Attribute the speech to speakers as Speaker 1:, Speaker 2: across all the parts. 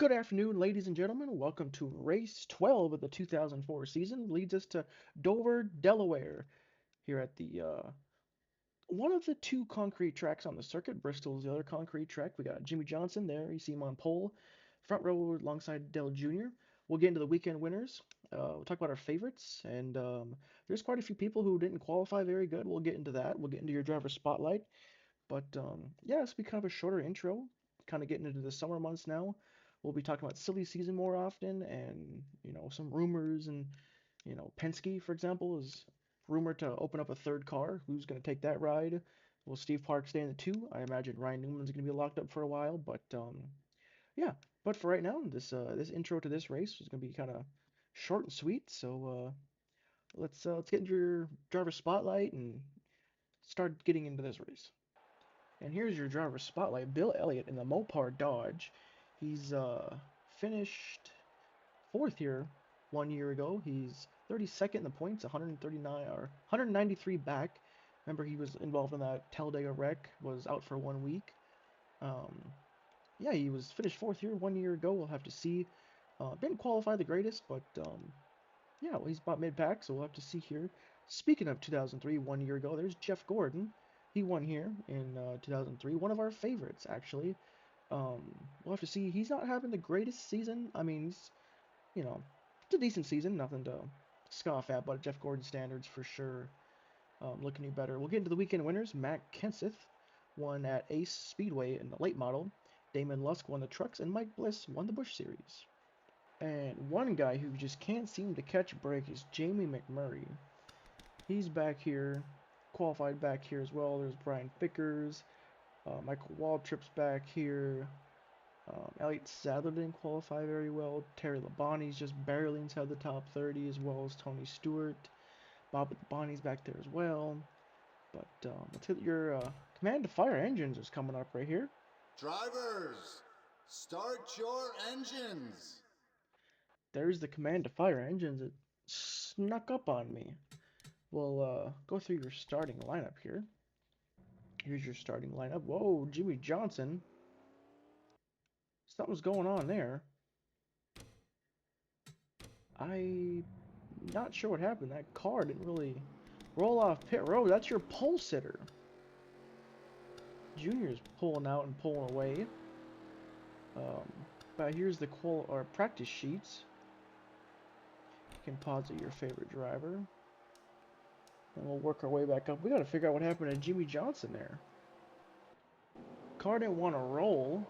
Speaker 1: Good afternoon, ladies and gentlemen. Welcome to race 12 of the 2004 season. Leads us to Dover, Delaware, here at the one of the two concrete tracks on the circuit. Bristol's the other concrete track. We got Jimmy Johnson there. You see him on pole, front row alongside Dale Jr. We'll get into the weekend winners. We'll talk about our favorites, and there's quite a few people who didn't qualify very good. We'll get into that. We'll get into your driver spotlight. But yeah, this will be kind of a shorter intro, kind of getting into the summer months now. We'll be talking about silly season more often, and some rumors, and Penske, for example, is rumored to open up a third car. Who's going to take that ride? Will Steve Park stay in the two? I imagine Ryan Newman's going to be locked up for a while, but yeah. But for right now, this intro to this race is going to be kind of short and sweet. So let's get into your driver spotlight and start getting into this race. And here's your driver spotlight. Bill Elliott in the Mopar Dodge. He's finished fourth here 1 year ago. He's 32nd in the points, 139 or 193 back. Remember, he was involved in that Talladega wreck, was out for 1 week. Um, yeah, he was finished fourth here 1 year ago. We'll have to see. Didn't qualify the greatest, but yeah, well, he's about mid-pack, so we'll have to see here. Speaking of 2003, 1 year ago, there's Jeff Gordon. He won here in 2003. One of our favorites, actually. Um, we'll have to see. He's not having the greatest season. I mean, you know, it's a decent season. Nothing to scoff at, but Jeff Gordon standards for sure. Looking any better. We'll get into the weekend winners. Matt Kenseth won at Ace Speedway in the late model. Damon Lusk won the trucks, and Mike Bliss won the Busch Series. And one guy who just can't seem to catch a break is Jamie McMurray. He's back here, qualified back here as well. There's Brian Vickers, Michael Waltrip's back here. Elliott Sadler didn't qualify very well. Terry Labonte's just barely inside the top 30, as well as Tony Stewart. Bob Labonte's back there as well. But let's hit your command to fire engines is coming up right here.
Speaker 2: Drivers, start your engines.
Speaker 1: There's the command to fire engines. It snuck up on me. We'll go through your starting lineup here. Here's your starting lineup. Whoa, Jimmy Johnson. Something's going on there. I'm not sure what happened. That car didn't really roll off pit road. That's your pole sitter. Junior's pulling out and pulling away. But here's the practice sheets. You can pause at your favorite driver. And we'll work our way back up. We got to figure out what happened to Jimmy Johnson there. Car didn't want to roll.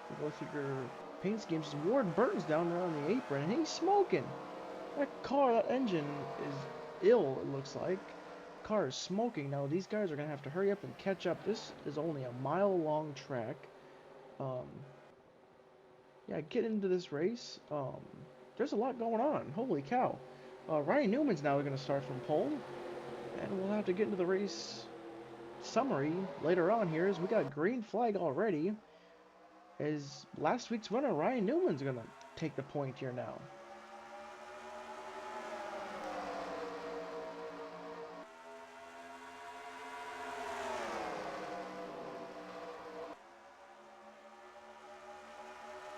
Speaker 1: We'll go through your paint schemes. Ward Burton's down there on the apron, and he's smoking. That car, that engine is ill, it looks like. Car is smoking. Now, these guys are going to have to hurry up and catch up. This is only a mile-long track. Yeah, get into this race. There's a lot going on. Holy cow. Ryan Newman's now going to start from pole. And we'll have to get into the race summary later on here, as we got green flag already. As last week's winner, Ryan Newman's going to take the point here now.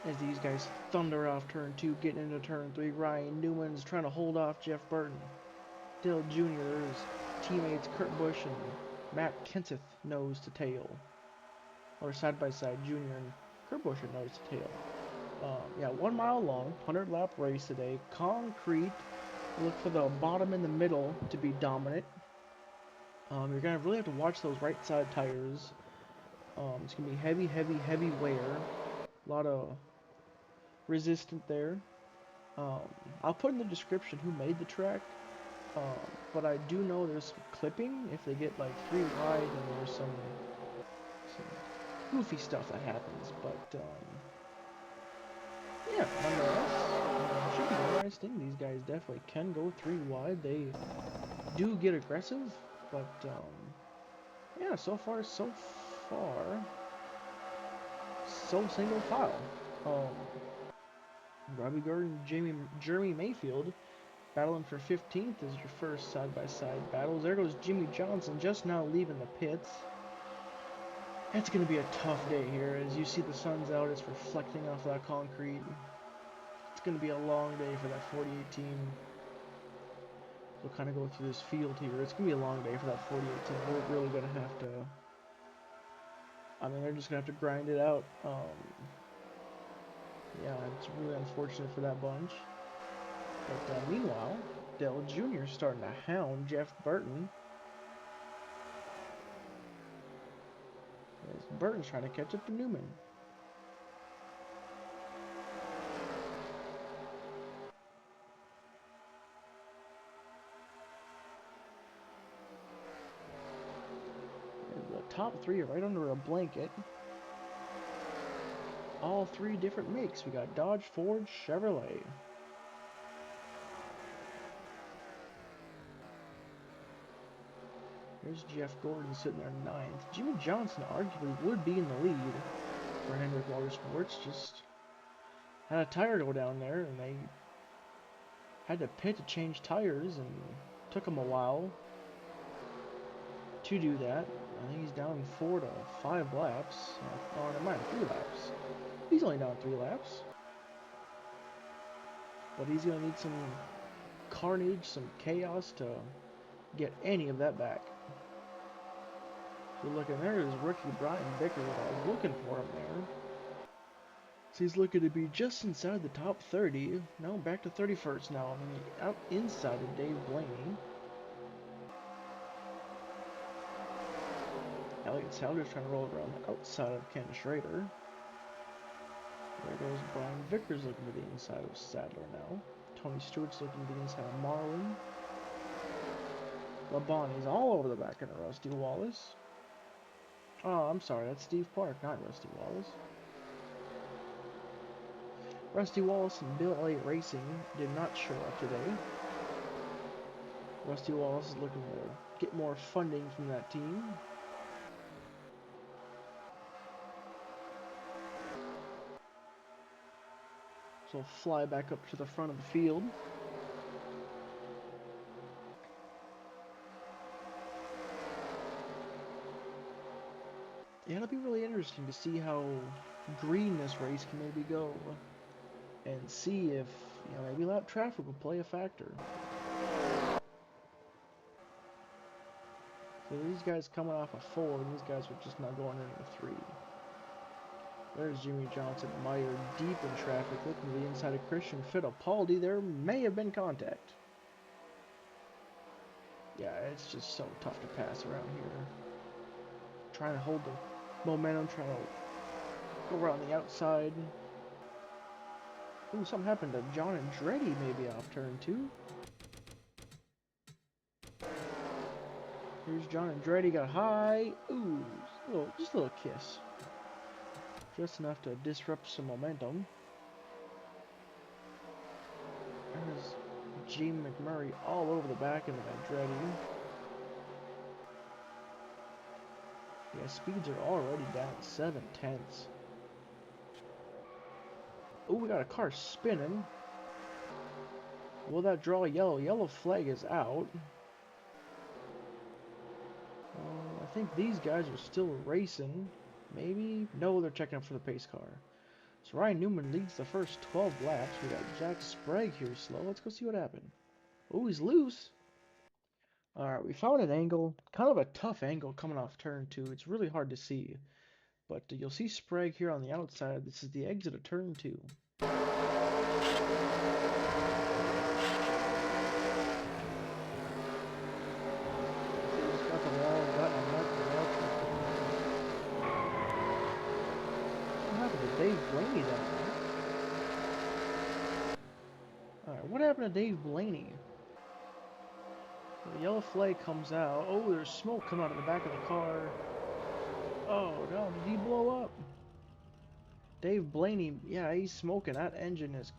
Speaker 1: As these guys thunder off turn 2, getting into turn 3, Ryan Newman's trying to hold off Jeff Burton. Dale Jr.'s teammates Kurt Busch and Matt Kenseth nose to tail. Or side by side, Junior and Kurt Busch are nose to tail. Yeah, 1 mile long, 100 lap race today. Concrete. Look for the bottom and the middle to be dominant. You're going to really have to watch those right side tires. It's going to be heavy wear. A lot of resistant there. I'll put in the description who made the track. But I do know there's some clipping if they get like 3 wide, and there's some goofy stuff that happens. But yeah, nonetheless, should be interesting. These guys definitely can go 3 wide. They do get aggressive, but yeah, so far so single file. Robbie Gordon, Jeremy Mayfield battling for 15th is your first side-by-side battles. There goes Jimmy Johnson just now leaving the pits. It's going to be a tough day here. As you see the sun's out, it's reflecting off that concrete. It's going to be a long day for that 48 team. We'll kind of go through this field here. It's going to be a long day for that 48 team. We're really going to have to... I mean, they're just going to have to grind it out. Yeah, it's really unfortunate for that bunch. But meanwhile, Dell Jr. is starting to hound Jeff Burton. As Burton's trying to catch up to Newman. And the top three are right under a blanket. All three different makes. We got Dodge, Ford, Chevrolet. There's Jeff Gordon sitting there ninth. Jimmy Johnson arguably would be in the lead for Hendrick Motorsports. Just had a tire go down there, and they had to pit to change tires, and took them a while to do that. I think he's down 4 to 5 laps. Oh, never mind, 3 laps. He's only down 3 laps. But he's going to need some carnage, some chaos to get any of that back. So looking there is rookie Brian Vickers. I was looking for him there. So he's looking to be just inside the top 30. No, back to 31st now. I mean, out inside of Dave Blaney. Elliott Sadler's trying to roll around the outside of Ken Schrader. There goes Brian Vickers looking to the inside of Sadler now. Tony Stewart's looking to the inside of Marlin. Labonte's all over the back end of Rusty Wallace. Oh, I'm sorry, that's Steve Park, not Rusty Wallace. Rusty Wallace and Bill Elliott Racing did not show up today. Rusty Wallace is looking to get more funding from that team. So fly back up to the front of the field. Yeah, it'll be really interesting to see how green this race can maybe go, and see if, you know, maybe lap traffic will play a factor. So these guys coming off a 4, and these guys were just not going into a 3. There's Jimmy Johnson mired deep in traffic, looking to the inside of Christian Fittipaldi. There may have been contact. Yeah, it's just so tough to pass around here. Trying to hold the momentum, trying to go around the outside. Ooh, something happened to John Andretti maybe off turn 2. Here's John Andretti, got high. Ooh, just a little kiss. Just enough to disrupt some momentum. There's Gene McMurray all over the back end of Andretti. Yeah, speeds are already down 7/10. Oh, we got a car spinning. Will that draw a yellow? Yellow flag is out. I think these guys are still racing. Maybe? No, they're checking up for the pace car. So Ryan Newman leads the first 12 laps. We got Jack Sprague here slow. Let's go see what happened. Oh, he's loose. Alright, we found an angle. Kind of a tough angle coming off turn 2. It's really hard to see. But you'll see Sprague here on the outside. This is the exit of turn 2. Dave Blaney down there. Alright, what happened to Dave Blaney? The yellow flag comes out. Oh, there's smoke coming out of the back of the car. Oh no, did he blow up? Dave Blaney, yeah, he's smoking. That engine is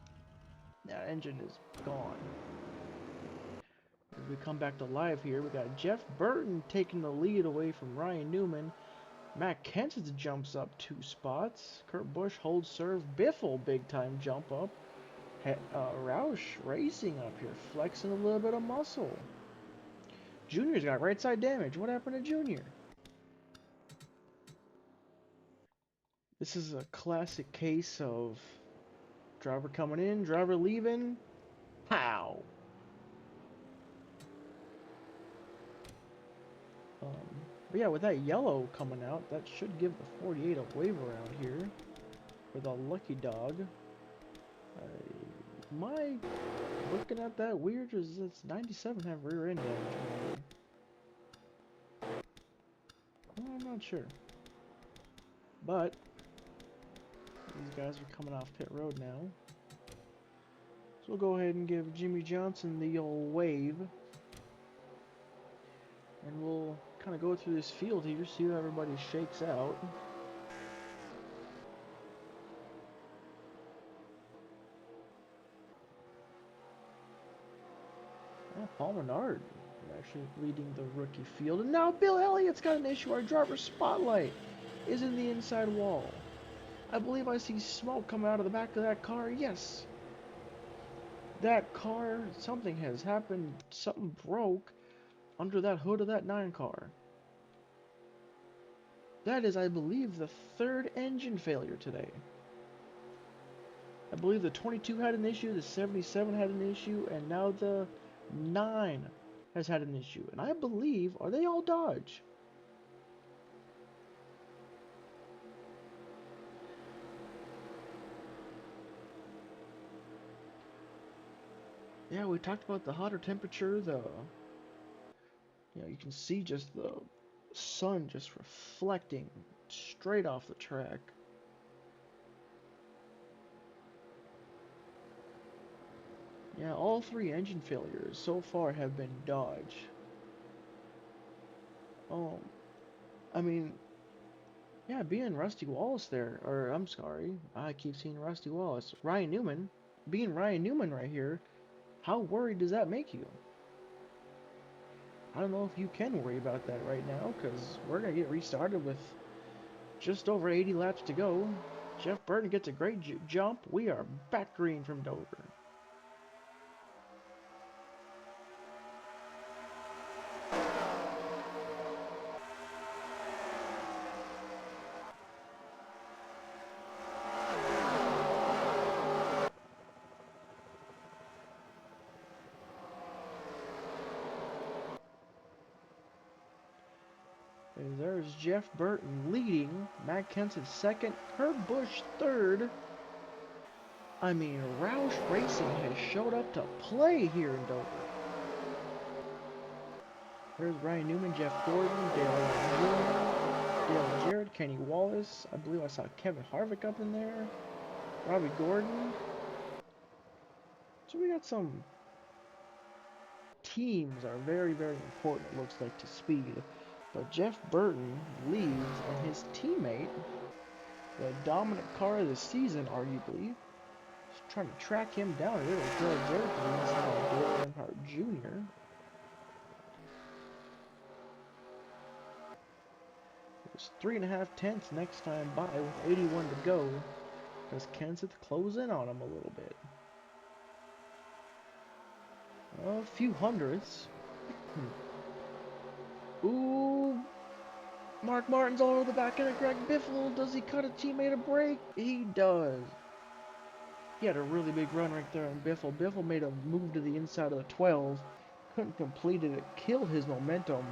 Speaker 1: gone. As we come back to live here, we got Jeff Burton taking the lead away from Ryan Newman. Matt Kenseth jumps up 2 spots. Kurt Busch holds serve. Biffle big time jump up. Roush Racing up here, flexing a little bit of muscle. Junior's got right side damage. What happened to Junior? This is a classic case of driver coming in, driver leaving. Pow! But yeah, with that yellow coming out, that should give the 48 a wave around here for the lucky dog. Am I looking at that weird? Or does it's 97 have rear end damage? I'm not sure. But these guys are coming off pit road now. So we'll go ahead and give Jimmy Johnson the old wave. And we'll kind of go through this field here, see how everybody shakes out. Yeah, Paul Menard actually leading the rookie field. And now Bill Elliott's got an issue. Our driver's spotlight is in the inside wall. I believe I see smoke coming out of the back of that car. Yes. That car, something has happened. Something broke under that hood of that 9 car. That is, I believe, the 3rd engine failure today. I believe the 22 had an issue, the 77 had an issue, and now the 9 has had an issue. And I believe, are they all Dodge? Yeah, we talked about the hotter temperature, you can see just the sun just reflecting straight off the track. Yeah, all 3 engine failures so far have been Dodge. I mean, yeah, being Rusty Wallace there, or I'm sorry, I keep seeing Rusty Wallace. Ryan Newman, being Ryan Newman right here, how worried does that make you? I don't know if you can worry about that right now, because we're going to get restarted with just over 80 laps to go. Jeff Burton gets a great jump. We are back green from Dover. And there's Jeff Burton leading, Matt Kenseth second, Kurt Busch third. I mean, Roush Racing has showed up to play here in Dover. There's Ryan Newman, Jeff Gordon, Dale Jr., Dale Jarrett, Kenny Wallace. I believe I saw Kevin Harvick up in there. Robbie Gordon. So we got some teams are very, very important, it looks like, to speed. But Jeff Burton leads, and his teammate, the dominant car of the season, arguably, is trying to track him down. There was Dale Jarrett to the inside of Dale Earnhardt Jr. It's 3.5 tenths next time by with 81 to go. Does Kenseth close in on him a little bit? A few hundredths. Ooh. Mark Martin's all over the back end of Greg Biffle. Does he cut a teammate a break? He does. He had a really big run right there on Biffle. Biffle made a move to the inside of the 12. Couldn't complete it. It killed his momentum.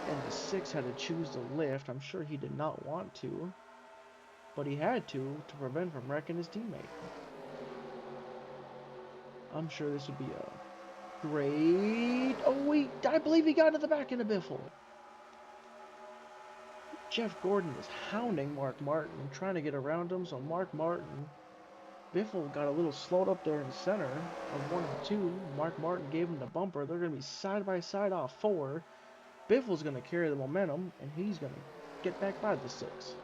Speaker 1: And the 6 had to choose to lift. I'm sure he did not want to. But he had to prevent from wrecking his teammate. I'm sure this would be a great... Oh, I believe he got into the back end of Biffle. Jeff Gordon is hounding Mark Martin, trying to get around him, so Mark Martin... Biffle got a little slowed up there in the center of 1 and 2. Mark Martin gave him the bumper. They're going to be side by side off 4. Biffle's going to carry the momentum, and he's going to get back by the 6.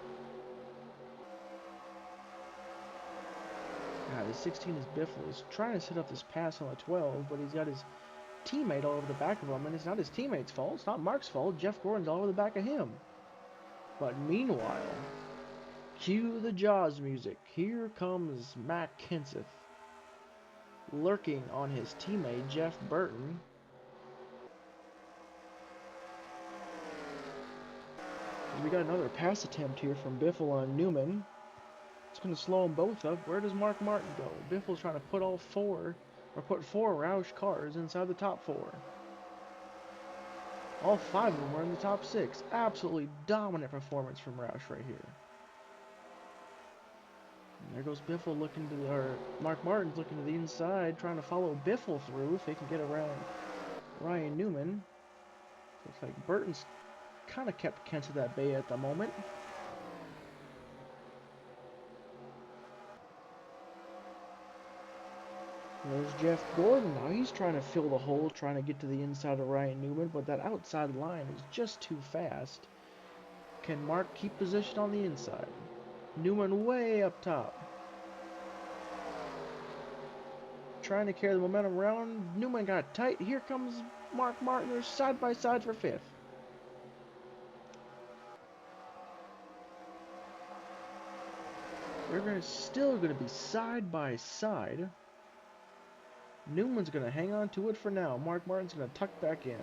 Speaker 1: The 16 is Biffle. He's trying to set up this pass on the 12, but he's got his teammate all over the back of him, and it's not his teammate's fault. It's not Mark's fault. Jeff Gordon's all over the back of him. But meanwhile, cue the Jaws music. Here comes Matt Kenseth, lurking on his teammate Jeff Burton. we got another pass attempt here from Biffle on Newman. It's going to slow them both up. Where does Mark Martin go? Biffle's trying to put put four Roush cars inside the top four. All five of them are in the top six. Absolutely dominant performance from Roush right here. And there goes Biffle looking to or Mark Martin's looking to the inside, trying to follow Biffle through if they can get around Ryan Newman. Looks like Burton's kind of kept Kent at that bay at the moment. There's Jeff Gordon. Now he's trying to fill the hole, trying to get to the inside of Ryan Newman, but that outside line is just too fast. Can Mark keep position on the inside? Newman way up top. Trying to carry the momentum around. Newman got tight. Here comes Mark Martin. They're side by side for fifth. They're still going to be side by side. Newman's going to hang on to it for now. Mark Martin's going to tuck back in.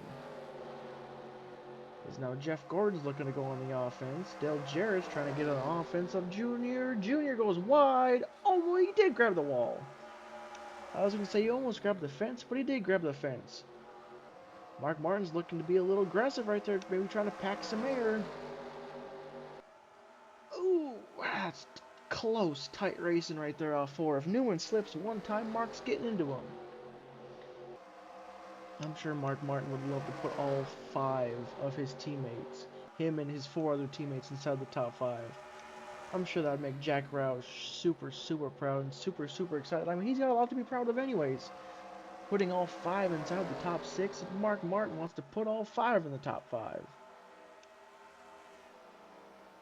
Speaker 1: As now Jeff Gordon's looking to go on the offense. Dale Jarrett's trying to get an offense of Junior. Junior goes wide. Oh, well, he did grab the wall. I was going to say he almost grabbed the fence, but he did grab the fence. Mark Martin's looking to be a little aggressive right there, maybe trying to pack some air. Ooh, that's close, tight racing right there off four. If Newman slips one time, Mark's getting into him. I'm sure Mark Martin would love to put all five of his teammates, him and his four other teammates, inside the top five. I'm sure that would make Jack Roush super, super proud and super, super excited. I mean, he's got a lot to be proud of anyways. Putting all five inside the top six, Mark Martin wants to put all five in the top five.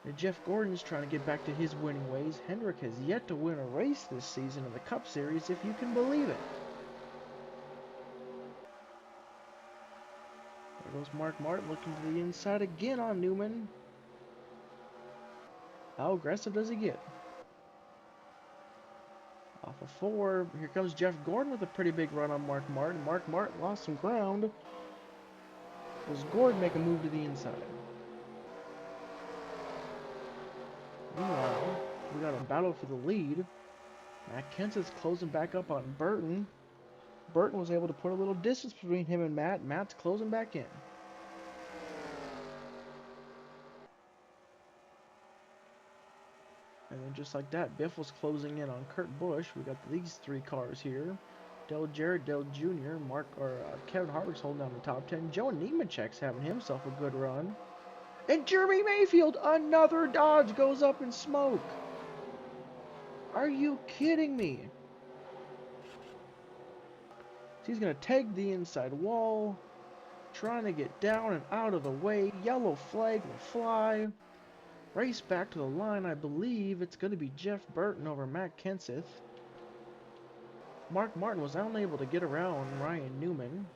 Speaker 1: And Jeff Gordon's trying to get back to his winning ways. Hendrick has yet to win a race this season in the Cup Series, if you can believe it. There goes Mark Martin looking to the inside again on Newman. How aggressive does he get? Off of four. Here comes Jeff Gordon with a pretty big run on Mark Martin. Mark Martin lost some ground. Does Gordon make a move to the inside? Meanwhile, we got a battle for the lead. Matt Kenseth's closing back up on Burton. Burton was able to put a little distance between him and Matt. Matt's closing back in. And then just like that, Biffle's closing in on Kurt Busch. We got these three cars here. Dale Jarrett, Dale Jr., Kevin Harvick's holding down the top 10. Joe Nemechek's having himself a good run. And Jeremy Mayfield, another Dodge, goes up in smoke. Are you kidding me? He's going to take the inside wall, trying to get down and out of the way. Yellow flag will fly. Race back to the line. I believe it's going to be Jeff Burton over Matt Kenseth. Mark Martin was unable to get around Ryan Newman.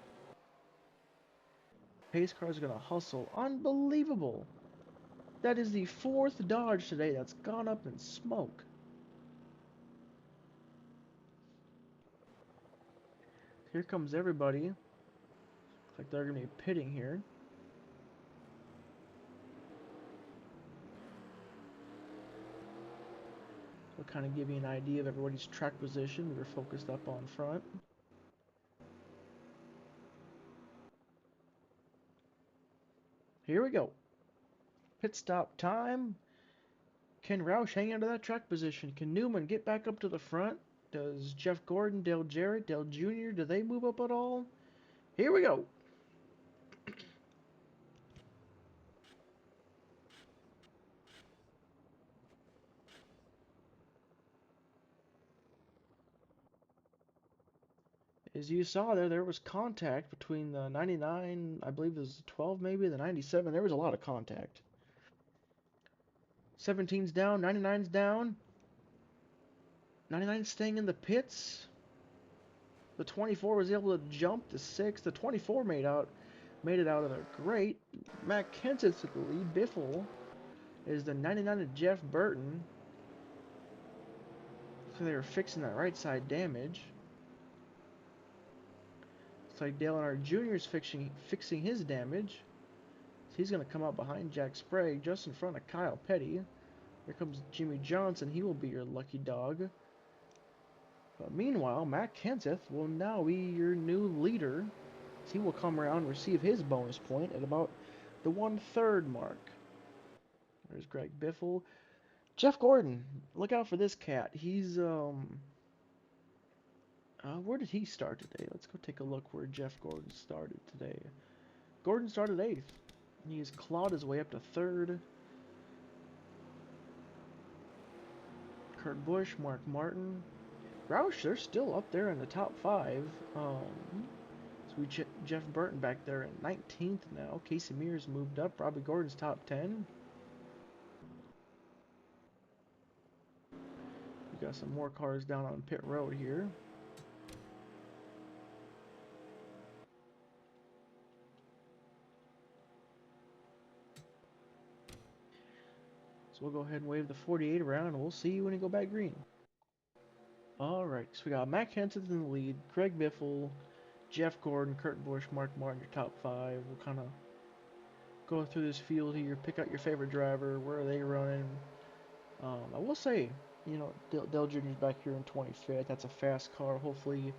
Speaker 1: Pace car's going to hustle. Unbelievable. That is the fourth Dodge today that's gone up in smoke. Here comes everybody. Looks like they're going to be pitting here. We'll kind of give you an idea of everybody's track position. We were focused up on front. Here we go. Pit stop time. Can Roush hang onto that track position? Can Newman get back up to the front? Does Jeff Gordon, Dale Jarrett, Dale Jr., do they move up at all? Here we go. As you saw there was contact between the 99, I believe it was 12 maybe, the 97. There was a lot of contact. 17's down, 99's down. 99's staying in the pits. The 24 was able to jump to 6. The 24 made it out of there. Great. Matt Kenseth's at the lead. Biffle is the 99 of Jeff Burton. So they were fixing that right side damage. Looks like Dale Earnhardt Jr. is fixing his damage. So he's going to come out behind Jack Sprague, just in front of Kyle Petty. Here comes Jimmy Johnson. He will be your lucky dog. But meanwhile, Matt Kenseth will now be your new leader. He will come around and receive his bonus point at about the 1/3 mark. There's Greg Biffle. Jeff Gordon, look out for this cat. He's where did he start today? Let's go take a look where Jeff Gordon started today. Gordon started 8th. He's clawed his way up to 3rd. Kurt Busch, Mark Martin, Roush, they're still up there in the top 5. So Jeff Burton back there at 19th now. Casey Mears moved up. Robbie Gordon's top 10. We got some more cars down on pit road here. So we'll go ahead and wave the 48 around, and we'll see you when you go back green. Alright, so we got Matt Kenseth in the lead, Craig Biffle, Jeff Gordon, Kurt Busch, Mark Martin, your top 5. We'll kind of go through this field here, pick out your favorite driver, where are they running. I will say, you know, Dale Jr.'s back here in 25th. That's a fast car. Hopefully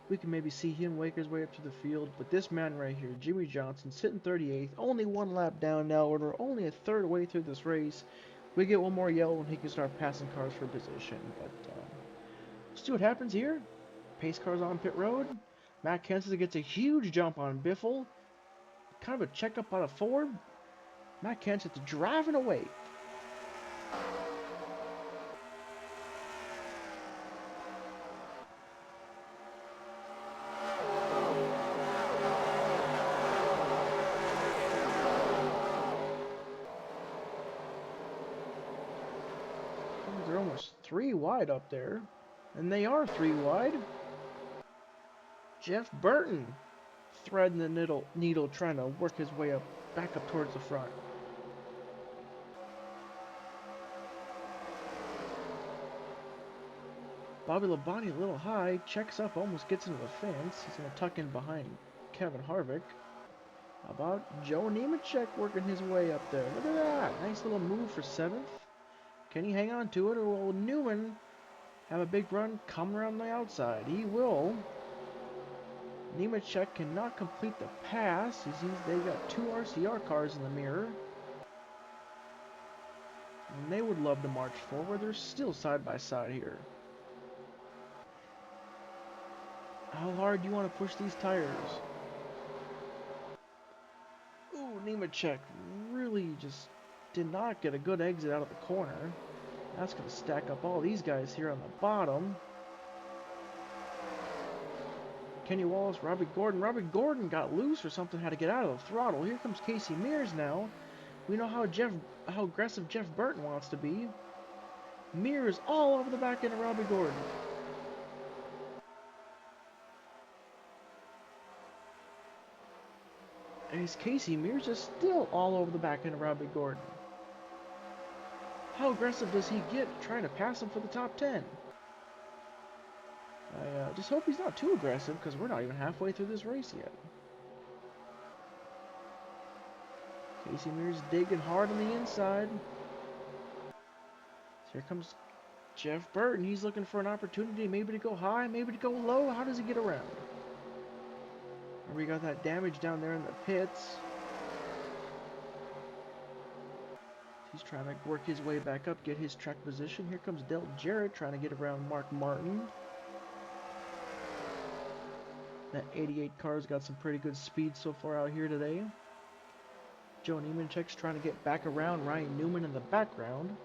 Speaker 1: we can maybe see him wake his way up to the field. But this man right here, Jimmy Johnson, sitting 38th, only 1 lap down now. We're only a third way through this race. We get one more yellow and he can start passing cars for position. But let's see what happens here. Pace cars on pit road. Matt Kenseth gets a huge jump on Biffle. Kind of a checkup out of Ford. Matt Kenseth driving away. They're almost 3 wide up there. And they are 3 wide. Jeff Burton threading the needle trying to work his way back up towards the front. Bobby Labonte a little high, checks up, almost gets into the fence. He's going to tuck in behind Kevin Harvick. How about Joe Nemechek working his way up there? Look at that. Nice little move for 7th. Can he hang on to it, or will Newman have a big run coming around the outside? He will. Nemechek cannot complete the pass. They got 2 RCR cars in the mirror. And they would love to march forward. They're still side by side here. How hard do you want to push these tires? Ooh, Nemechek really just did not get a good exit out of the corner. That's going to stack up all these guys here on the bottom. Kenny Wallace, Robbie Gordon. Robbie Gordon got loose or something, had to get out of the throttle. Here comes Casey Mears now. We know how aggressive Jeff Burton wants to be. Mears all over the back end of Robbie Gordon. And Casey Mears is still all over the back end of Robbie Gordon. How aggressive does he get trying to pass him for the top 10? I just hope he's not too aggressive, because we're not even halfway through this race yet. Casey Mears digging hard on the inside. So here comes Jeff Burton. He's looking for an opportunity, maybe to go high, maybe to go low. How does he get around? And we got that damage down there in the pits. He's trying to work his way back up, get his track position. Here comes Dale Jarrett trying to get around Mark Martin. That 88 car's got some pretty good speed so far out here today. Joe Nemechek's trying to get back around Ryan Newman in the background.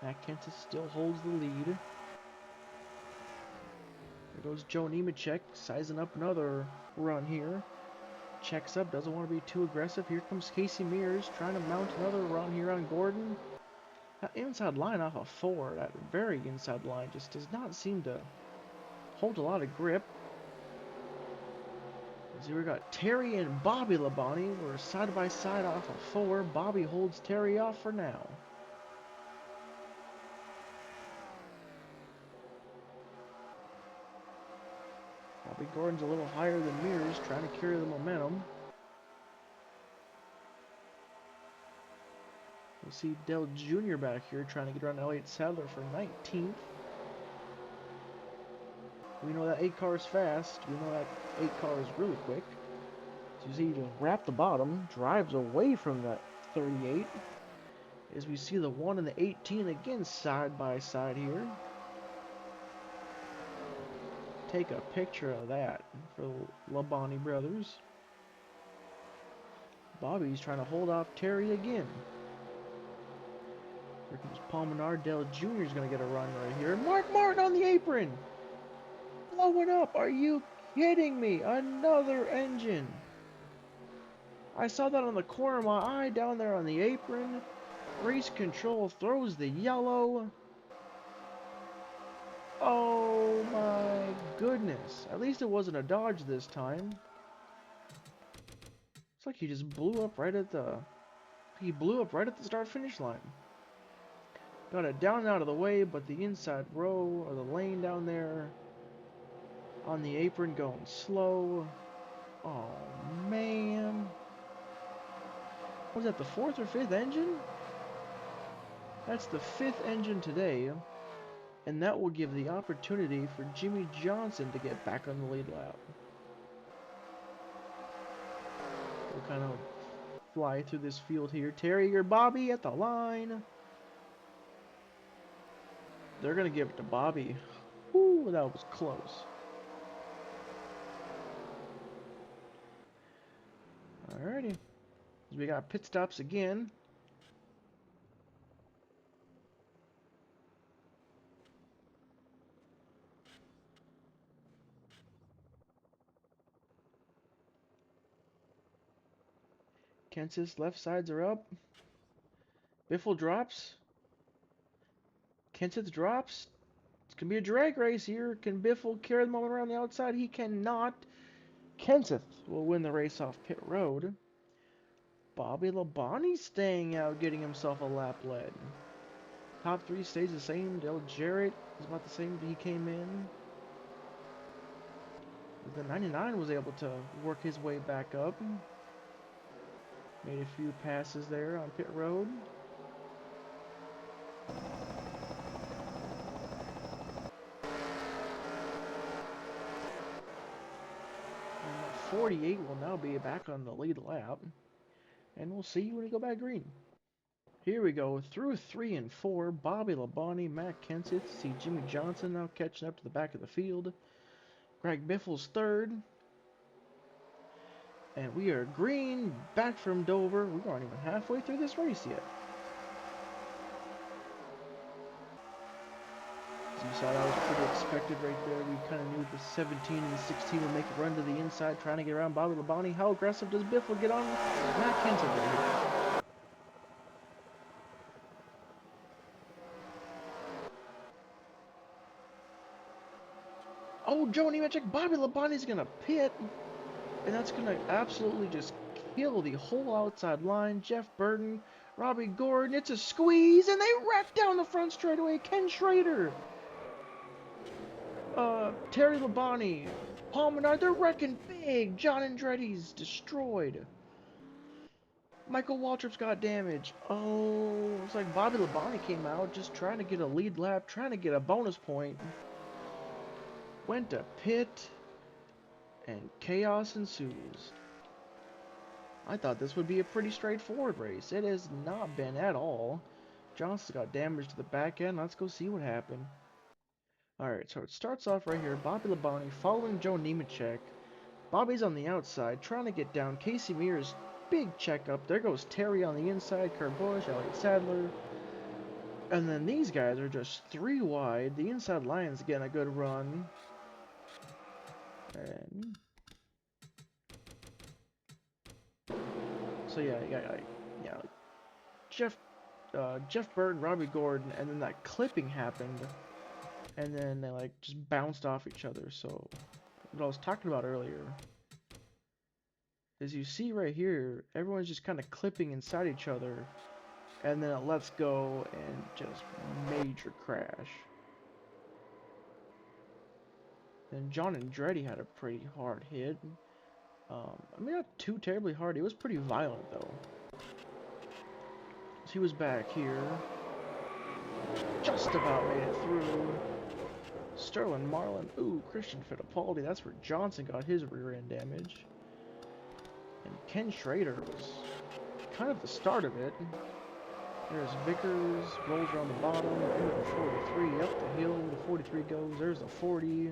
Speaker 1: Matt Kenseth still holds the lead. There goes Joe Nemechek, sizing up another run here. Checks up, doesn't want to be too aggressive. Here comes Casey Mears trying to mount another run here on Gordon. That inside line off of 4, that very inside line, just does not seem to hold a lot of grip. So we got Terry and Bobby Labonte. We're side by side off of 4. Bobby holds Terry off for now. Robbie Gordon's a little higher than Mears, trying to carry the momentum. We'll see Dell Jr. back here trying to get around Elliott Sadler for 19th. We know that 8 car is fast. We know that 8 car is really quick. So you see he just wrapped the bottom, drives away from that 38. As we see the 1 and the 18 again side by side here. Take a picture of that for the Labonte brothers. Bobby's trying to hold off Terry again. Here comes Paul Menard. Dale Jr. is going to get a run right here. Mark Martin on the apron. Blow it up. Are you kidding me? Another engine. I saw that on the corner of my eye down there on the apron. Race control throws the yellow. Oh my goodness. At least it wasn't a Dodge this time. It's like he just blew up right at the... He blew up right at the start-finish line. Got it down and out of the way, but the inside row, or the lane down there, on the apron going slow. Oh, man. Was that the 4th or 5th engine? That's the 5th engine today, and that will give the opportunity for Jimmy Johnson to get back on the lead lap. We'll kind of fly through this field here. Terry or Bobby at the line. They're going to give it to Bobby. Whew, that was close. Alrighty. We got pit stops again. Kansas left sides are up. Biffle drops. Kenseth drops. It's going to be a drag race here. Can Biffle carry the moment around the outside? He cannot. Kenseth will win the race off pit road. Bobby Labonte staying out, getting himself a lap lead. Top 3 stays the same. Dale Jarrett is about the same he came in. The 99 was able to work his way back up. Made a few passes there on pit road. And 48 will now be back on the lead lap. And we'll see when we go back green. Here we go, through 3 and 4, Bobby Labonte, Matt Kenseth, see Jimmy Johnson now catching up to the back of the field. Greg Biffle's 3rd. And we are green, back from Dover. We aren't even halfway through this race yet. As you saw, that was pretty expected right there. We kind of knew the 17 and the 16 would make a run to the inside, trying to get around Bobby Labonte. How aggressive does Biffle get on Matt Kenseth right here? Oh, Joe Nemechek, Bobby Labonte's going to pit. And that's going to absolutely just kill the whole outside line. Jeff Burton, Robbie Gordon, it's a squeeze, and they wreck down the front straightaway. Ken Schrader, Terry Labonte, Paul Menard, they're wrecking big. John Andretti's destroyed. Michael Waltrip's got damage. Oh, it's like Bobby Labonte came out just trying to get a lead lap, trying to get a bonus point. Went to pit. And chaos ensues. I thought this would be a pretty straightforward race. It has not been at all. Johnson's got damage to the back end. Let's go see what happened. Alright, so it starts off right here. Bobby Labonte following Joe Nemechek. Bobby's on the outside trying to get down. Casey Mears, big checkup. There goes Terry on the inside. Kurt Busch, Elliott Sadler. And then these guys are just 3 wide. The inside line's getting a good run. And so yeah, Jeff Burton, Robbie Gordon, and then that clipping happened, and then they like just bounced off each other. So what I was talking about earlier is you see right here, everyone's just kind of clipping inside each other, and then it lets go and just major crash. And John Andretti had a pretty hard hit. I mean, not too terribly hard. It was pretty violent, though. So he was back here. Just about made it through. Sterling Marlin. Ooh, Christian Fittipaldi. That's where Johnson got his rear end damage. And Ken Schrader was kind of the start of it. There's Vickers, rolls around the bottom, into the 43, up the hill, the 43 goes, there's the 40.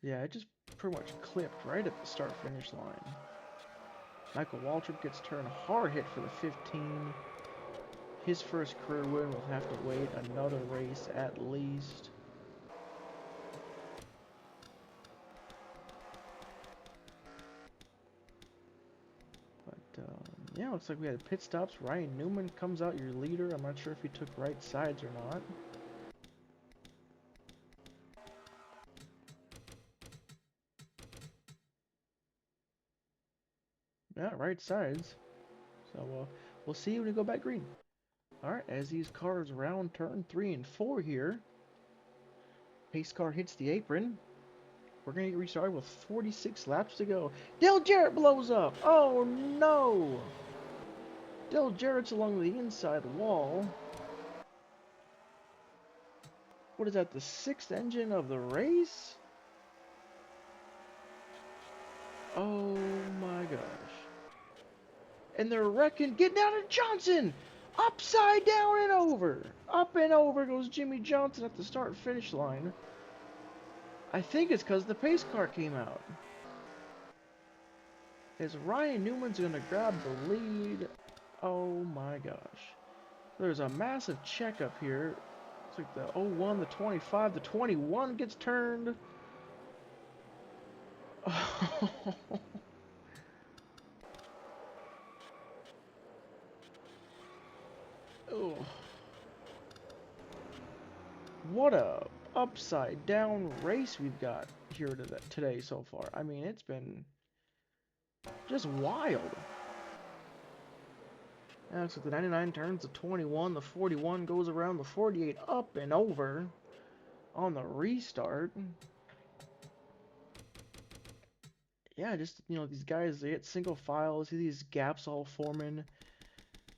Speaker 1: Yeah, it just pretty much clipped right at the start-finish line. Michael Waltrip gets turned hard hit for the 15. His first career win will have to wait another race at least. But, yeah, looks like we had pit stops. Ryan Newman comes out your leader. I'm not sure if he took right sides or not. Yeah, right sides. So we'll see when we go back green. Alright, as these cars round turn 3 and 4 here, pace car hits the apron. We're going to get restarted with 46 laps to go. Dale Jarrett blows up! Oh no! Dale Jarrett's along the inside wall. What is that, the 6th engine of the race? Oh my gosh. And they're wrecking, getting out of Johnson! Upside down and over! Up and over goes Jimmy Johnson at the start-finish line. I think it's because the pace car came out. As Ryan Newman's going to grab the lead. Oh my gosh. There's a massive check up here. It's like the 01, the 25, the 21 gets turned. Oh. What a upside down race we've got here today so far. I mean, it's been just wild. Now, so the 99 turns the 21, the 41 goes around the 48 up and over on the restart. Yeah, just, you know, these guys, they hit single file, see these gaps all forming,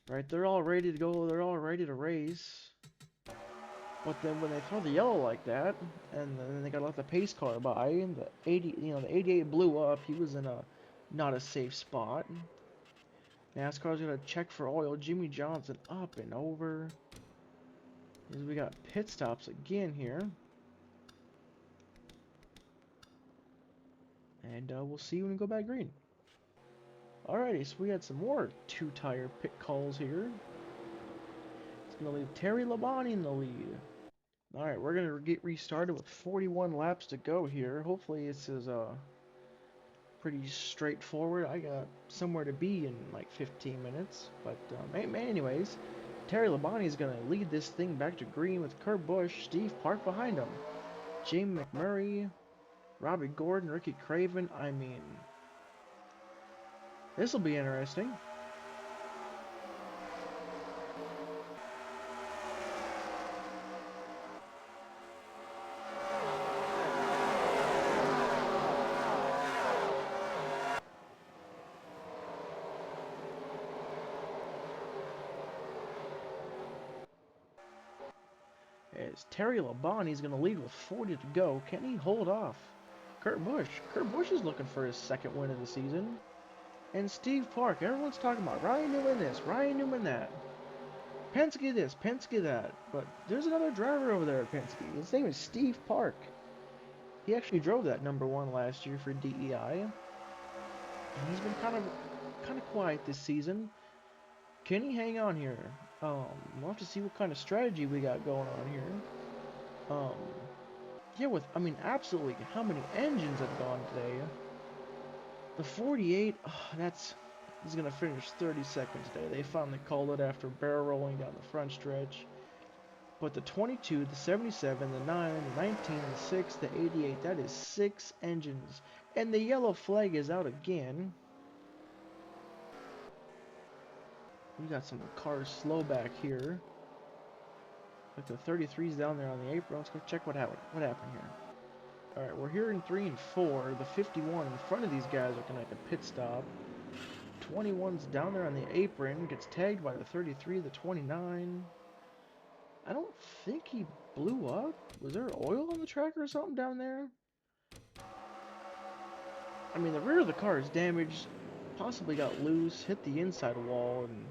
Speaker 1: right? They're all ready to go, they're all ready to race. But then when they throw the yellow like that, and then they gotta let the pace car by, and the 80, you know, the 88 blew up, he was in a not a safe spot. NASCAR's gonna check for oil. Jimmy Johnson up and over. As we got pit stops again here. And we'll see when we go back green. Alrighty, so we had some more two-tire pit calls here. It's gonna leave Terry Labonte in the lead. Alright, we're gonna get restarted with 41 laps to go here. Hopefully this is pretty straightforward. I got somewhere to be in like 15 minutes. But anyways, Terry Labonte is going to lead this thing back to green with Kurt Busch, Steve Park behind him. Jamie McMurray, Robbie Gordon, Ricky Craven. I mean, this will be interesting. As Terry Labonte is going to lead with 40 to go. Can he hold off Kurt Busch? Kurt Busch is looking for his second win of the season. And Steve Park. Everyone's talking about Ryan Newman this, Ryan Newman that. Penske this, Penske that. But there's another driver over there at Penske. His name is Steve Park. He actually drove that #1 last year for DEI. And he's been kind of quiet this season. Can he hang on here? We'll have to see what kind of strategy we got going on here. Yeah, I mean, absolutely, how many engines have gone today? The 48, he's going to finish 32nd today. They finally called it after barrel rolling down the front stretch. But the 22, the 77, the 9, the 19, the 6, the 88, that is 6 engines. And the yellow flag is out again. We got some cars slow back here. Like the 33's down there on the apron. Let's go check what happened. What happened here? All right, we're here in 3 and 4. The 51 in front of these guys are gonna make a pit stop. 21's down there on the apron, gets tagged by the 33, the 29. I don't think he blew up. Was there oil on the track or something down there? I mean, the rear of the car is damaged, possibly got loose, hit the inside wall, and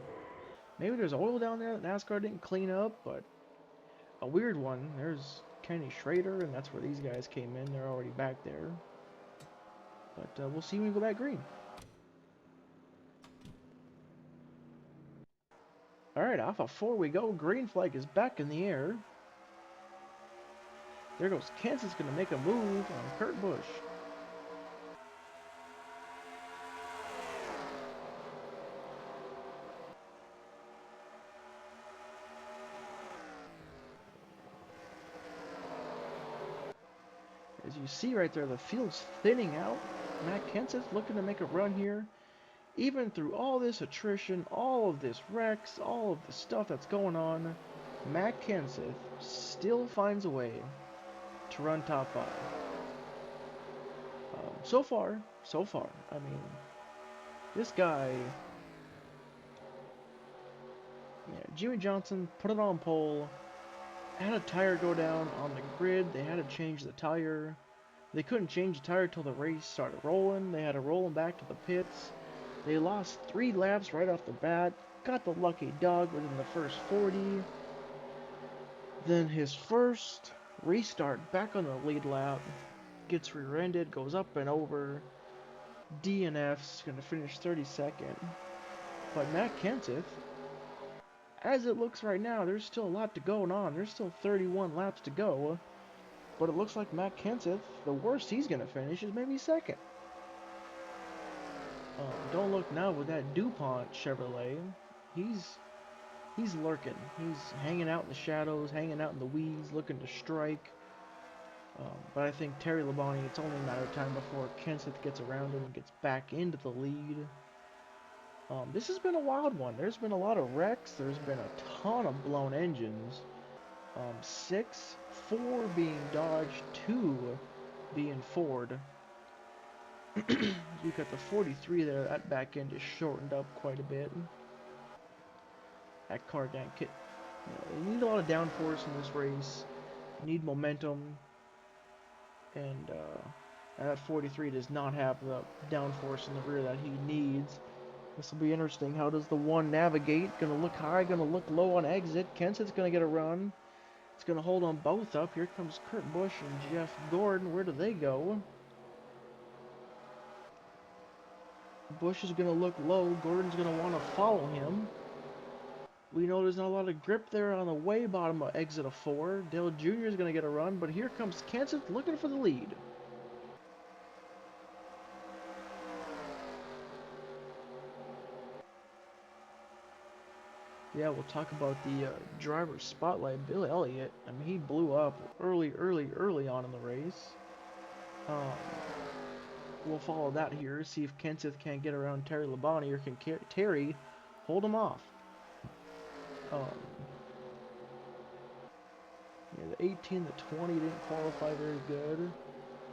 Speaker 1: maybe there's oil down there that NASCAR didn't clean up, but a weird one. There's Kenny Schrader, and that's where these guys came in. They're already back there. But we'll see when we go back green. Alright, off of 4 we go. Green flag is back in the air. There goes Kansas, going to make a move on Kurt Busch. As you see right there, the field's thinning out. Matt Kenseth looking to make a run here. Even through all this attrition, all of this wrecks, all of the stuff that's going on, Matt Kenseth still finds a way to run top 5. So far. I mean, this guy, yeah, Jimmy Johnson put it on pole, had a tire go down on the grid. They had to change the tire. They couldn't change the tire till the race started rolling. They had to roll him back to the pits. They lost 3 laps right off the bat. Got the lucky dog within the first 40. Then his first restart back on the lead lap. Gets rear-ended, goes up and over. DNF's going to finish 32nd. But Matt Kenseth, as it looks right now, there's still a lot to go on. There's still 31 laps to go. But it looks like Matt Kenseth, the worst he's going to finish is maybe 2nd. Don't look now with that DuPont Chevrolet. He's lurking. He's hanging out in the shadows, hanging out in the weeds, looking to strike. But I think Terry Labonte, it's only a matter of time before Kenseth gets around him and gets back into the lead. This has been a wild one. There's been a lot of wrecks. There's been a ton of blown engines. 6, 4 being Dodge, 2 being Ford. You got the 43 there. That back end is shortened up quite a bit. That car can't get. You need a lot of downforce in this race. You need momentum. And that 43 does not have the downforce in the rear that he needs. This will be interesting. How does the 1 navigate? Going to look high, going to look low on exit. Kenseth's going to get a run. It's going to hold on both up. Here comes Kurt Busch and Jeff Gordon. Where do they go? Busch is going to look low. Gordon's going to want to follow him. We know there's not a lot of grip there on the way bottom of exit of 4. Dale Jr. is going to get a run, but here comes Kenseth looking for the lead. Yeah, we'll talk about the driver spotlight. Bill Elliott, I mean, he blew up early on in the race. We'll follow that here, see if Kenseth can't get around Terry Labonte, or can Terry hold him off. Yeah, the 18, the 20 didn't qualify very good.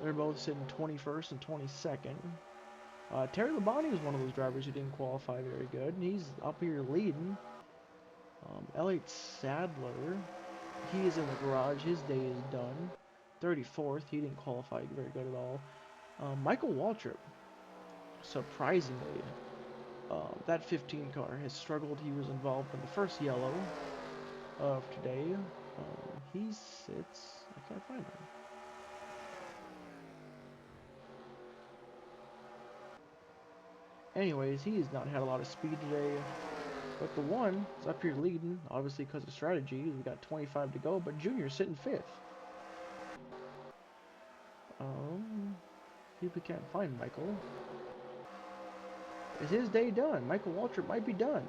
Speaker 1: They're both sitting 21st and 22nd. Terry Labonte was one of those drivers who didn't qualify very good, and he's up here leading. Elliott Sadler, he is in the garage. His day is done. 34th. He didn't qualify very good at all. Michael Waltrip, surprisingly, that 15 car has struggled. He was involved in the first yellow of today. He sits. I can't find him. Anyways, he has not had a lot of speed today. But the 1 is up here leading, obviously because of strategy. We've got 25 to go, but Junior's sitting 5th. See if we can't find Michael. Is his day done? Michael Waltrip might be done.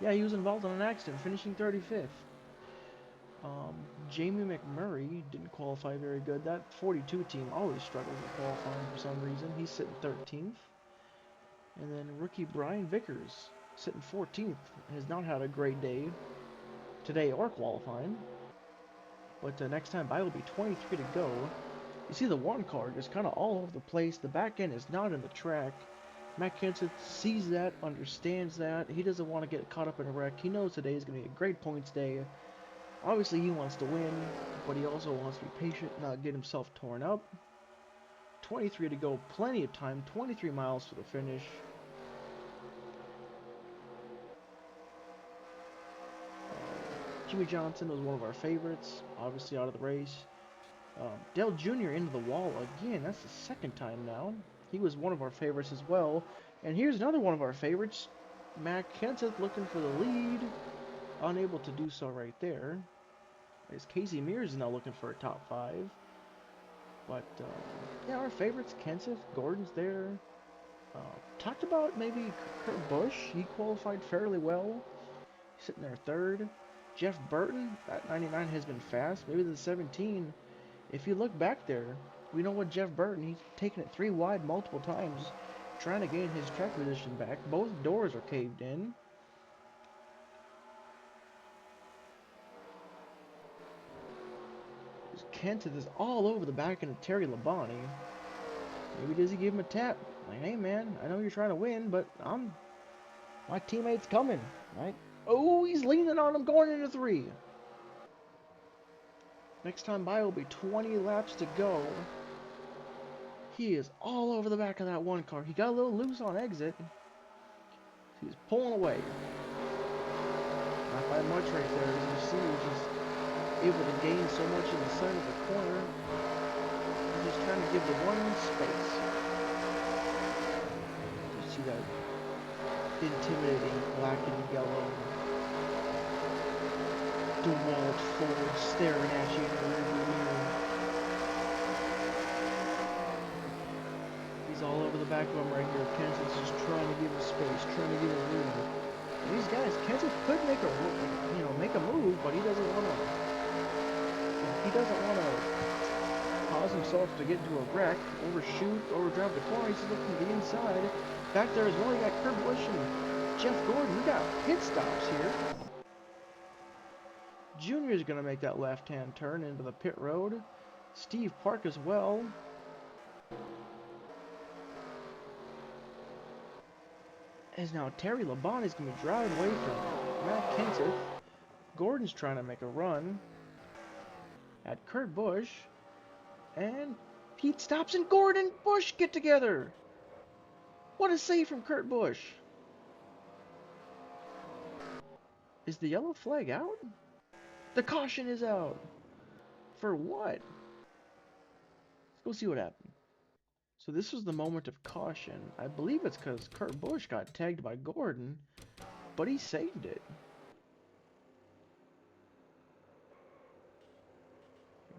Speaker 1: Yeah, he was involved in an accident, finishing 35th. Jamie McMurray didn't qualify very good. That 42 team always struggles with qualifying for some reason. He's sitting 13th. And then rookie Brian Vickers, sitting 14th, has not had a great day. today or qualifying. But next time by will be 23 to go. You see the one car just kind of all over the place. The back end is not in the track. Matt Kenseth sees that, understands that. He doesn't want to get caught up in a wreck. He knows today is going to be a great points day. Obviously, he wants to win, but he also wants to be patient, not get himself torn up. 23 to go, plenty of time, 23 miles to the finish. Jimmy Johnson was one of our favorites, obviously out of the race. Dale Jr. into the wall again, that's the second time now. He was one of our favorites as well. And here's another one of our favorites, Matt Kenseth looking for the lead. Unable to do so right there. As Casey Mears is now looking for a top 5. But, yeah, our favorites, Kenseth, Gordon's there. Talked about maybe Kurt Busch. He qualified fairly well. He's sitting there third. Jeff Burton, that 99 has been fast. Maybe the 17. If you look back there, we know what Jeff Burton, he's taken it 3 wide multiple times, trying to gain his track position back. Both doors are caved in. Kenseth is all over the back end of Terry Labonte. Maybe does he give him a tap? Like, hey man, I know you're trying to win, but my teammate's coming, right? Oh, he's leaning on him going into 3. Next time by will be 20 laps to go. He is all over the back of that one car. He got a little loose on exit. He's pulling away. Not by much right there. As you see, he's just able to gain so much in the side of the corner. He's just trying to give the one space. You see that intimidating black and yellow DeWalt Ford staring at you in the rearview mirror. He's all over the back of him right here. Kenseth's just trying to give him space, trying to give him room. These guys, Kenseth could make a move, but he doesn't want to. He doesn't want to cause himself to get into a wreck, overshoot, overdrive the corner. He's looking to the inside. Back there as well, you got Kurt Busch and Jeff Gordon. We got pit stops here. Junior is going to make that left-hand turn into the pit road. Steve Park as well. As now Terry Labonte is going to be driving away from Matt Kenseth. Gordon's trying to make a run at Kurt Busch. And Pete stops and Gordon Busch get together. What a save from Kurt Busch. Is the yellow flag out? The caution is out. For what? Let's go see what happened. So this was the moment of caution. I believe it's because Kurt Busch got tagged by Gordon, but he saved it.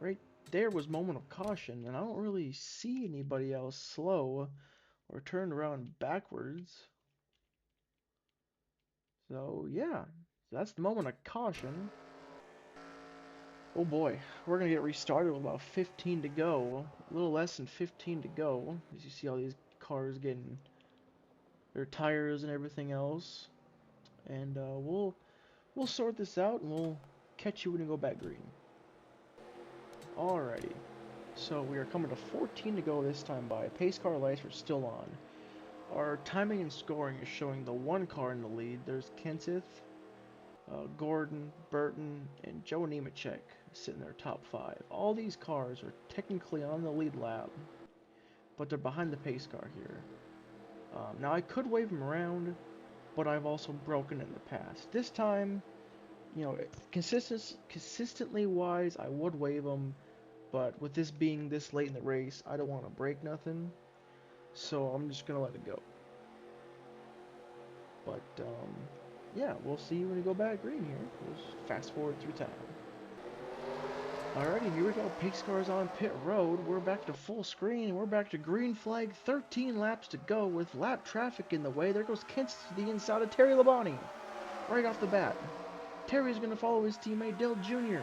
Speaker 1: Right there was moment of caution, and I don't really see anybody else slow or turned around backwards. So yeah, that's the moment of caution. Oh boy, we're going to get restarted with about 15 to go. A little less than 15 to go. As you see all these cars getting their tires and everything else. And we'll sort this out and we'll catch you when you go back green. Alrighty. So we are coming to 14 to go this time by. Pace car lights are still on. Our timing and scoring is showing the one car in the lead. There's Kenseth, Gordon, Burton, and Joe Nemechek sitting there top 5. All these cars are technically on the lead lap, but they're behind the pace car here. Now I could wave them around, but I've also broken in the past. This time, you know, consistently wise, I would wave them, but with this being this late in the race, I don't want to break nothing, so I'm just gonna let it go. But yeah, we'll see when we go back green here. We'll just fast forward through time. Alrighty, here we go. Pace cars on pit road. We're back to full screen. We're back to green flag. 13 laps to go with lap traffic in the way. There goes Kenseth to the inside of Terry Labonte. Right off the bat. Terry's going to follow his teammate Dale Jr.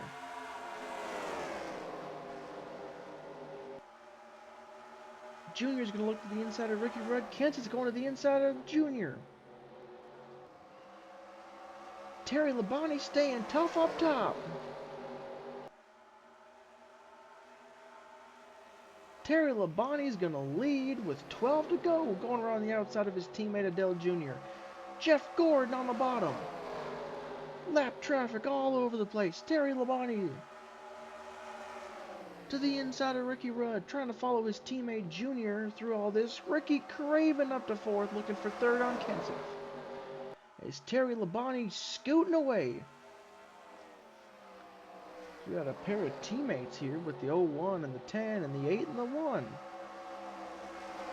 Speaker 1: Junior's going to look to the inside of Ricky Rudd. Kenseth's going to the inside of Junior. Terry Labonte staying tough up top. Terry Labonte's going to lead with 12 to go, going around the outside of his teammate Adele Jr. Jeff Gordon on the bottom. Lap traffic all over the place. Terry Labonte to the inside of Ricky Rudd, trying to follow his teammate Junior through all this. Ricky Craven up to fourth, looking for third on Kenseth. As Terry Labonte scooting away. We got a pair of teammates here with the 01 and the 10 and the 8 and the 1.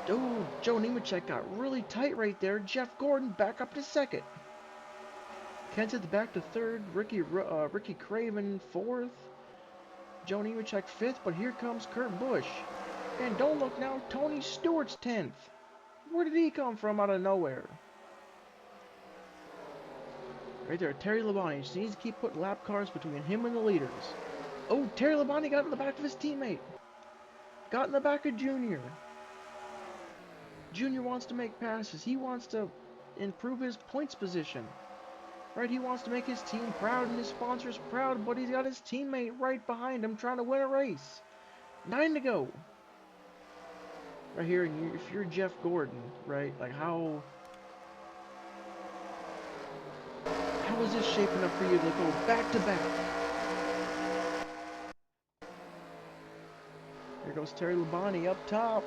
Speaker 1: Oh, Joe Nemechek got really tight right there. Jeff Gordon back up to second. Kenseth back to third. Ricky Craven fourth. Joe Nemechek fifth, but here comes Kurt Busch. And don't look now, Tony Stewart's 10th. Where did he come from out of nowhere? Right there, Terry Labonte just needs to keep putting lap cars between him and the leaders. Oh, Terry Labonte got in the back of his teammate. Got in the back of Junior. Junior wants to make passes. He wants to improve his points position. Right, he wants to make his team proud and his sponsors proud, but he's got his teammate right behind him trying to win a race. 9 to go. Right here, and if you're Jeff Gordon, right, like how is this shaping up for you to go back to back? Here goes Terry Labonte up top.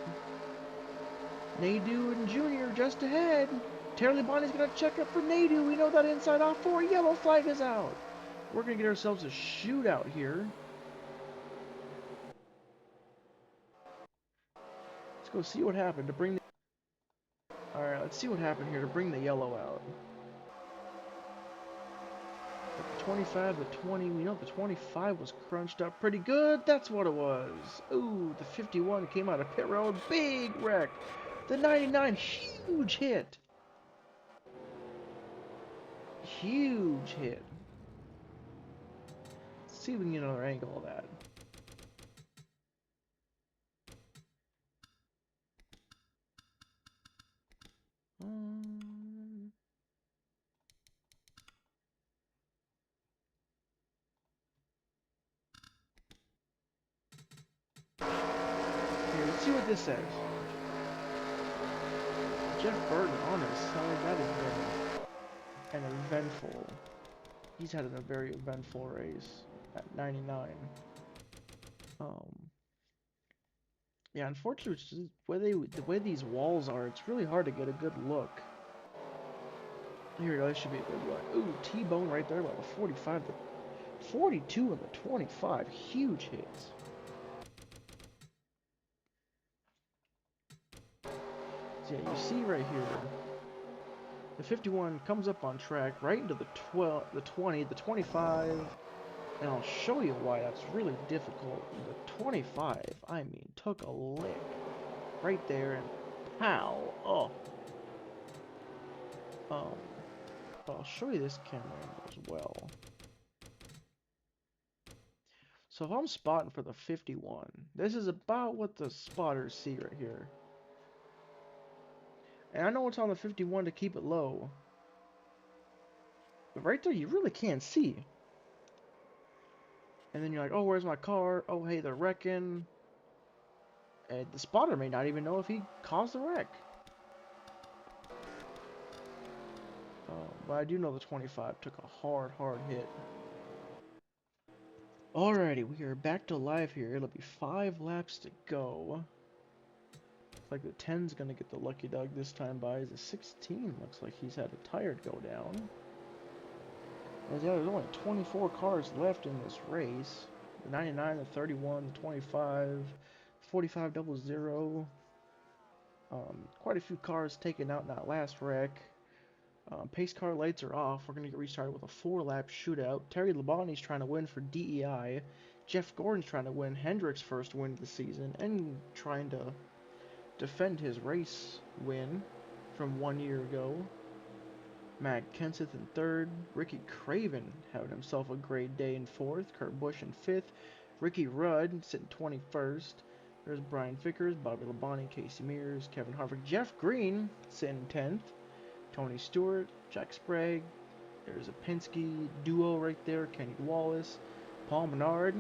Speaker 1: Nadeau and Junior just ahead. Terry Labonte's going to check up for Nadeau. We know that inside off 4. Yellow flag is out. We're going to get ourselves a shootout here. Let's go see what happened to bring the... Alright, let's see what happened here to bring the yellow out. The 25, the 20, we know the 25 was crunched up pretty good. That's what it was. Ooh, the 51 came out of pit road. Big wreck. The 99, huge hit. Huge hit. Let's see if we can get another angle of that. Here, let's see what this says. Jeff Burton on his side, that has been an eventful. He's had a very eventful race at 99. Yeah, unfortunately, the way these walls are, it's really hard to get a good look. Here we go, this should be a good look. Ooh, T-bone right there, about the 45, the 42 and the 25, huge hits. So yeah, you see right here, the 51 comes up on track right into the 12, the 20, the 25, and I'll show you why that's really difficult. The 25, I mean, took a lick right there and pow! Oh. I'll show you this camera angle as well. So if I'm spotting for the 51, this is about what the spotters see right here. And I know it's on the 51 to keep it low. But right there, you really can't see. And then you're like, oh, where's my car? Oh, hey, they're wrecking. And the spotter may not even know if he caused the wreck. But I do know the 25 took a hard hit. Alrighty, we are back to live here. It'll be 5 laps to go. Looks like the 10's gonna get the lucky dog this time by. The 16 looks like he's had a tire go down. As yeah, there's only 24 cars left in this race. The 99, the 31, the 25, 45 00. Quite a few cars taken out in that last wreck. Pace car lights are off. We're going to get restarted with a 4-lap shootout. Terry Labonte's trying to win for DEI. Jeff Gordon's trying to win Hendrick's first win of the season and trying to defend his race win from 1 year ago. Matt Kenseth in third. Ricky Craven having himself a great day in fourth. Kurt Busch in fifth. Ricky Rudd sitting 21st. There's Brian Vickers, Bobby Labonte, Casey Mears, Kevin Harvick, Jeff Green sitting 10th. Tony Stewart, Jack Sprague, There's a Penske duo right there. Kenny Wallace, Paul Menard,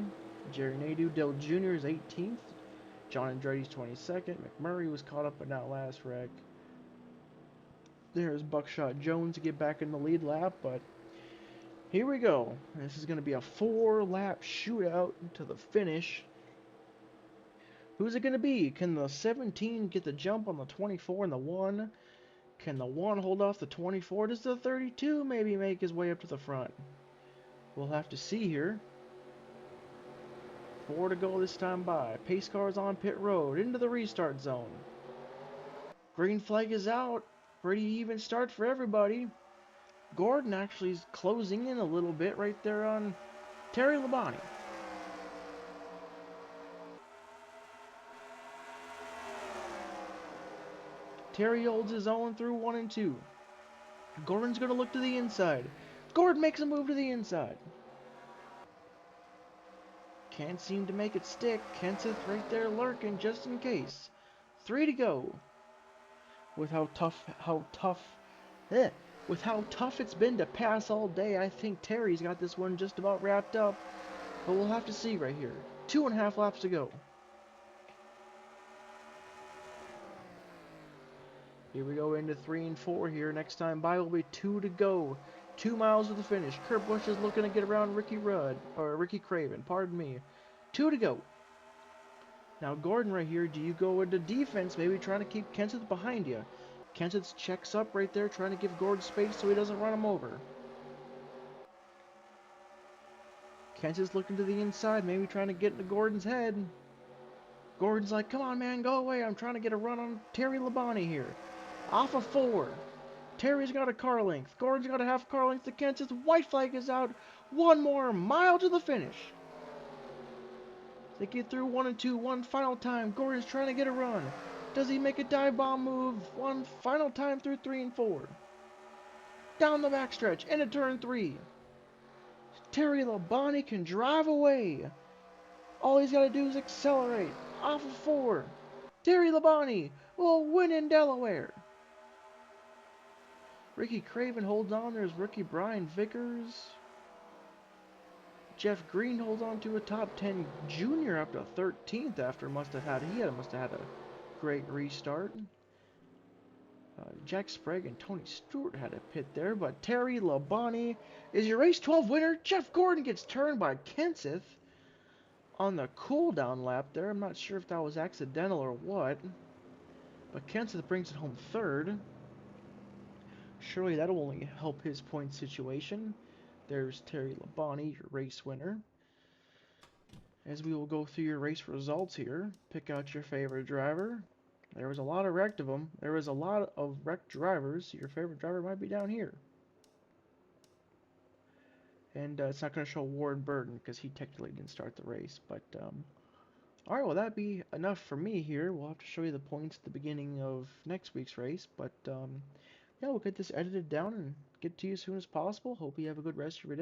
Speaker 1: Jerry Nadeau. Dale Jr. is 18th. John Andretti's 22nd. McMurray was caught up in that last wreck. There's Buckshot Jones to get back in the lead lap, but here we go. This is going to be a 4-lap shootout to the finish. Who's it going to be? Can the 17 get the jump on the 24 and the 1? Can the 1 hold off the 24? Does the 32 maybe make his way up to the front? We'll have to see here. 4 to go this time by. Pace cars on pit road into the restart zone. Green flag is out. Pretty even start for everybody. Gordon actually is closing in a little bit right there on Terry Labonte. Terry holds his own through 1 and 2. Gordon's going to look to the inside. Gordon makes a move to the inside. Can't seem to make it stick. Kenseth right there lurking just in case. 3 to go. With how tough it's been to pass all day, I think Terry's got this one just about wrapped up. But we'll have to see right here. 2.5 laps to go. Here we go into 3 and 4 here. Next time by will be 2 to go. 2 miles to the finish. Kurt Busch is looking to get around Ricky Craven, pardon me. 2 to go. Now Gordon right here, do you go into defense, maybe trying to keep Kenseth behind you? Kenseth checks up right there, trying to give Gordon space so he doesn't run him over. Kenseth's looking to the inside, maybe trying to get into Gordon's head. Gordon's like, come on, man, go away. I'm trying to get a run on Terry Labonte here. Off of 4. Terry's got a car length. Gordon's got a half car length to Kenseth. White flag is out. 1 more mile to the finish. They get through 1 and 2 one final time. Gordon's trying to get a run. Does he make a dive bomb move? One final time through 3 and 4. Down the backstretch into turn 3. Terry Labonte can drive away. All he's got to do is accelerate. Off of 4. Terry Labonte will win in Delaware. Ricky Craven holds on. There's rookie Brian Vickers. Jeff Green holds on to a top 10 junior up to 13th after must have had a great restart. Jack Sprague and Tony Stewart had a pit there, but Terry Labonte is your race 12 winner. Jeff Gordon gets turned by Kenseth on the cool-down lap there. I'm not sure if that was accidental or what, but Kenseth brings it home 3rd. Surely that'll only help his point situation. There's Terry Labonte, your race winner. As we will go through your race results here, pick out your favorite driver. There was a lot of wrecked of them. There was a lot of wrecked drivers. Your favorite driver might be down here. And it's not going to show Warren Burton because he technically didn't start the race. But, alright, well, that'd be enough for me here. We'll have to show you the points at the beginning of next week's race. But, yeah, we'll get this edited down and get to you as soon as possible. Hope you have a good rest of your day.